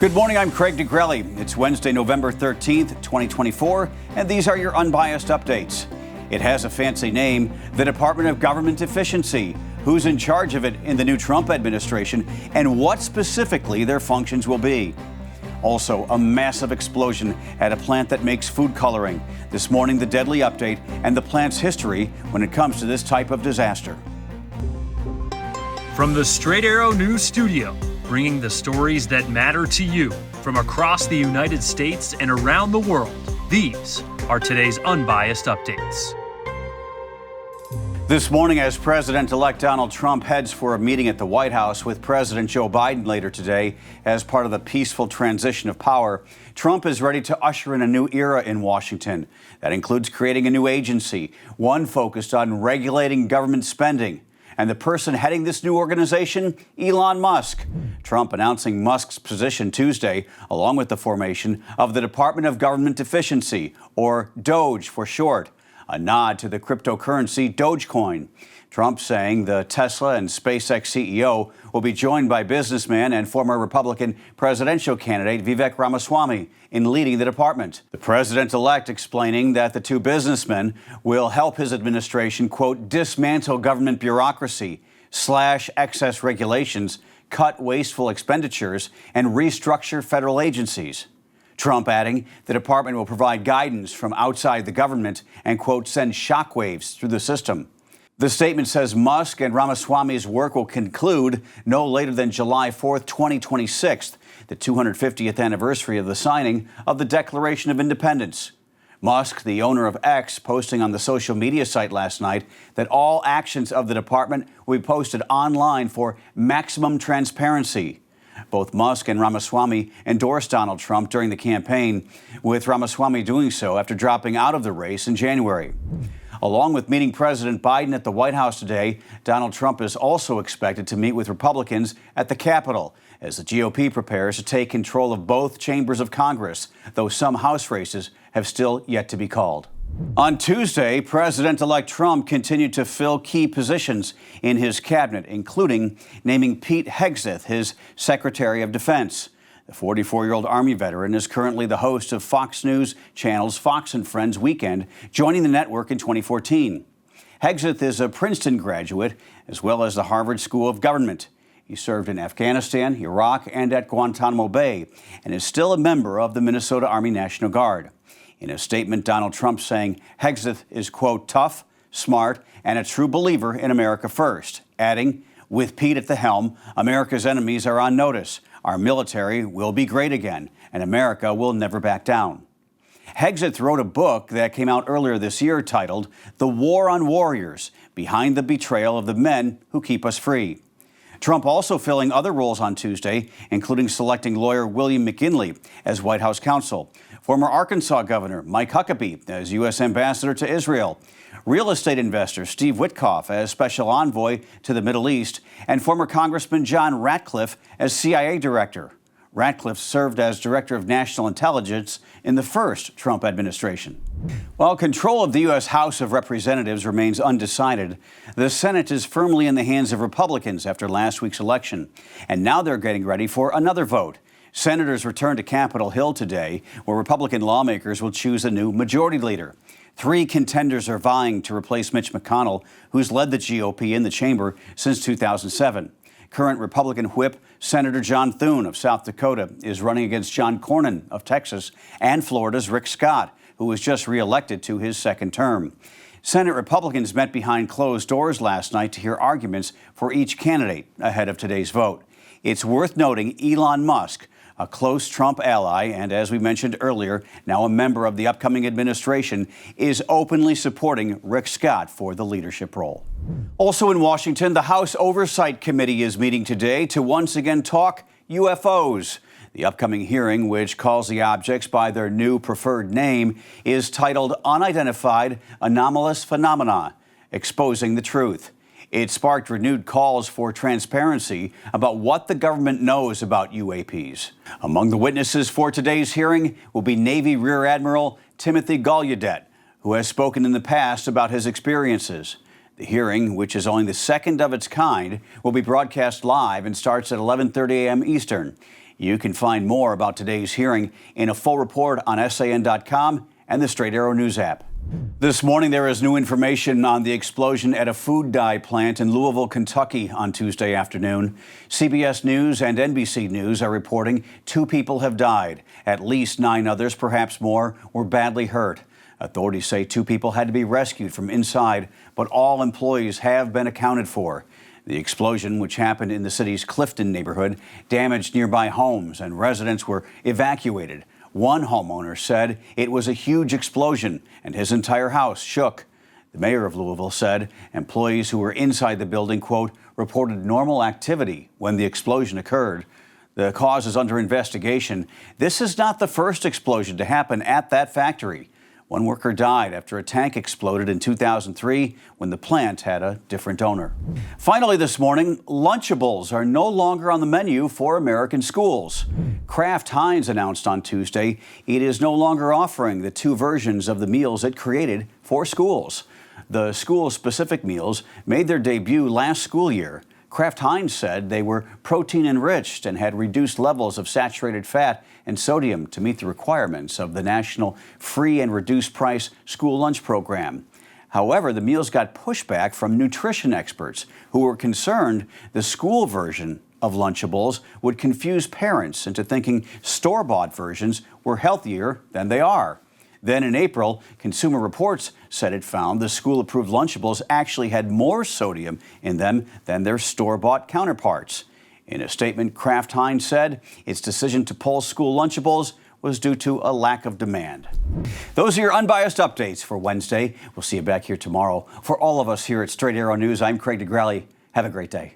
Good morning, I'm Craig DeGrelli. It's Wednesday, November 13th, 2024, and these are your Unbiased Updates. It has a fancy name, the Department of Government Efficiency. Who's in charge of it in the new Trump administration, and what specifically their functions will be. Also, a massive explosion at a plant that makes food coloring. This morning, the deadly update and the plant's history when it comes to this type of disaster. From the Straight Arrow News Studio, bringing the stories that matter to you from across the United States and around the world, these are today's Unbiased Updates. This morning, as President-elect Donald Trump heads for a meeting at the White House with President Joe Biden later today as part of the peaceful transition of power, Trump is ready to usher in a new era in Washington. That includes creating a new agency, one focused on regulating government spending. And the person heading this new organization, Elon Musk. Trump announcing Musk's position Tuesday, along with the formation of the Department of Government Efficiency, or DOGE for short, a nod to the cryptocurrency Dogecoin. Trump saying the Tesla and SpaceX CEO will be joined by businessman and former Republican presidential candidate Vivek Ramaswamy in leading the department. The president-elect explaining that the two businessmen will help his administration, quote, dismantle government bureaucracy, slash excess regulations, cut wasteful expenditures, and restructure federal agencies. Trump adding the department will provide guidance from outside the government and, quote, send shockwaves through the system. The statement says Musk and Ramaswamy's work will conclude no later than July 4th, 2026, the 250th anniversary of the signing of the Declaration of Independence. Musk, the owner of X, posting on the social media site last night that all actions of the department will be posted online for maximum transparency. Both Musk and Ramaswamy endorsed Donald Trump during the campaign, with Ramaswamy doing so after dropping out of the race in January. Along with meeting President Biden at the White House today, Donald Trump is also expected to meet with Republicans at the Capitol as the GOP prepares to take control of both chambers of Congress, though some House races have still yet to be called. On Tuesday, President-elect Trump continued to fill key positions in his cabinet, including naming Pete Hegseth his Secretary of Defense. The 44-year-old Army veteran is currently the host of Fox News Channel's Fox and Friends Weekend, joining the network in 2014. Hegseth is a Princeton graduate, as well as the Harvard School of Government. He served in Afghanistan, Iraq, and at Guantanamo Bay, and is still a member of the Minnesota Army National Guard. In a statement, Donald Trump saying Hegseth is, quote, tough, smart, and a true believer in America first, adding, with Pete at the helm, America's enemies are on notice. Our military will be great again, and America will never back down. Hegseth wrote a book that came out earlier this year titled The War on Warriors, Behind the Betrayal of the Men Who Keep Us Free. Trump also filling other roles on Tuesday, including selecting lawyer William McGinley as White House counsel, former Arkansas Governor Mike Huckabee as U.S. Ambassador to Israel, real estate investor Steve Witkoff as Special Envoy to the Middle East, and former Congressman John Ratcliffe as CIA Director. Ratcliffe served as Director of National Intelligence in the first Trump administration. While control of the U.S. House of Representatives remains undecided, the Senate is firmly in the hands of Republicans after last week's election, and now they're getting ready for another vote. Senators return to Capitol Hill today, where Republican lawmakers will choose a new majority leader. 3 contenders are vying to replace Mitch McConnell, who's led the GOP in the chamber since 2007. Current Republican whip Senator John Thune of South Dakota is running against John Cornyn of Texas and Florida's Rick Scott, who was just reelected to his second term. Senate Republicans met behind closed doors last night to hear arguments for each candidate ahead of today's vote. It's worth noting Elon Musk, a close Trump ally and, as we mentioned earlier, now a member of the upcoming administration, is openly supporting Rick Scott for the leadership role. Also in Washington, the House Oversight Committee is meeting today to once again talk UFOs. The upcoming hearing, which calls the objects by their new preferred name, is titled Unidentified Anomalous Phenomena, Exposing the Truth. It sparked renewed calls for transparency about what the government knows about UAPs. Among the witnesses for today's hearing will be Navy Rear Admiral Timothy Gallaudet, who has spoken in the past about his experiences. The hearing, which is only the second of its kind, will be broadcast live and starts at 11:30 a.m. Eastern. You can find more about today's hearing in a full report on SAN.com and the Straight Arrow News app. This morning, there is new information on the explosion at a food dye plant in Louisville, Kentucky on Tuesday afternoon. CBS News and NBC News are reporting 2 people have died. At least 9 others, perhaps more, were badly hurt. Authorities say 2 people had to be rescued from inside, but all employees have been accounted for. The explosion, which happened in the city's Clifton neighborhood, damaged nearby homes and residents were evacuated. One homeowner said it was a huge explosion and his entire house shook. The mayor of Louisville said employees who were inside the building, quote, reported normal activity when the explosion occurred. The cause is under investigation. This is not the first explosion to happen at that factory. One worker died after a tank exploded in 2003 when the plant had a different owner. Finally this morning, Lunchables are no longer on the menu for American schools. Kraft Heinz announced on Tuesday it is no longer offering the 2 versions of the meals it created for schools. The school-specific meals made their debut last school year. Kraft Heinz said they were protein-enriched and had reduced levels of saturated fat and sodium to meet the requirements of the national free and reduced price school lunch program. However, the meals got pushback from nutrition experts who were concerned the school version of Lunchables would confuse parents into thinking store-bought versions were healthier than they are. Then in April, Consumer Reports said it found the school-approved Lunchables actually had more sodium in them than their store-bought counterparts. In a statement, Kraft Heinz said its decision to pull school Lunchables was due to a lack of demand. Those are your unbiased updates for Wednesday. We'll see you back here tomorrow. For all of us here at Straight Arrow News, I'm Craig DeGrally. Have a great day.